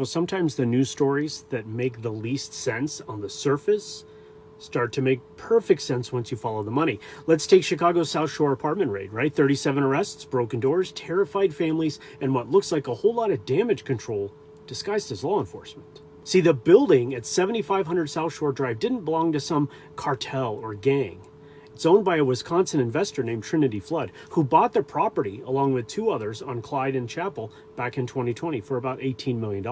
Sometimes the news stories that make the least sense on the surface start to make perfect sense once you follow the money. Let's take Chicago's South Shore apartment raid, right? 37 arrests, broken doors, terrified families, and what looks like a whole lot of damage control disguised as law enforcement. See, the building at 7500 South Shore Drive didn't belong to some cartel or gang. It's owned by a Wisconsin investor named Trinity Flood, who bought the property along with two others on Clyde and Chapel back in 2020 for about $18 million.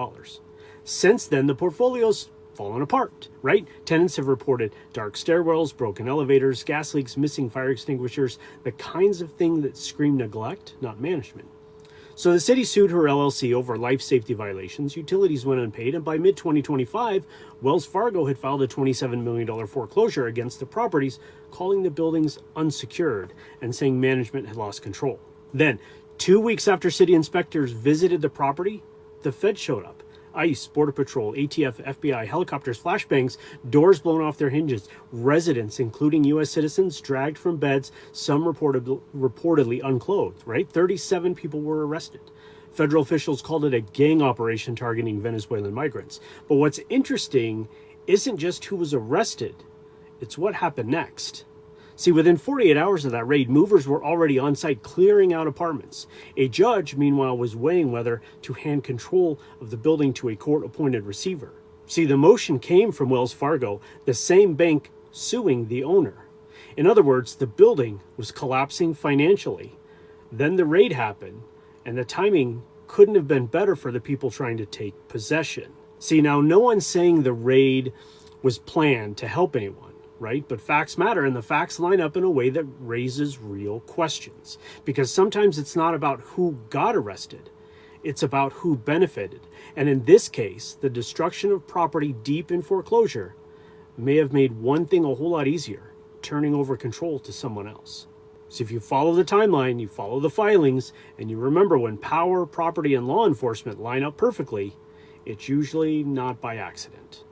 Since then, the portfolio's fallen apart, right? Tenants have reported dark stairwells, broken elevators, gas leaks, missing fire extinguishers, the kinds of thing that scream neglect, not management. So the city sued her LLC over life safety violations, utilities went unpaid, and by mid-2025, Wells Fargo had filed a $27 million foreclosure against the properties, calling the buildings unsecured and saying management had lost control. Then, 2 weeks after city inspectors visited the property, the Fed showed up. ICE, Border Patrol, ATF, FBI, helicopters, flashbangs, doors blown off their hinges, residents, including U.S. citizens, dragged from beds, some reportedly unclothed, right? 37 people were arrested. Federal officials called it a gang operation targeting Venezuelan migrants. But what's interesting isn't just who was arrested, it's what happened next. See, within 48 hours of that raid, movers were already on site clearing out apartments. A judge, meanwhile, was weighing whether to hand control of the building to a court-appointed receiver. See, the motion came from Wells Fargo, the same bank suing the owner. In other words, the building was collapsing financially. Then the raid happened, and the timing couldn't have been better for the people trying to take possession. See, now no one's saying the raid was planned to help anyone, right? But facts matter, and the facts line up in a way that raises real questions. Because sometimes it's not about who got arrested, it's about who benefited. And in this case, the destruction of property deep in foreclosure may have made one thing a whole lot easier: turning over control to someone else. So if you follow the timeline, you follow the filings, and you remember when power, property, and law enforcement line up perfectly, it's usually not by accident.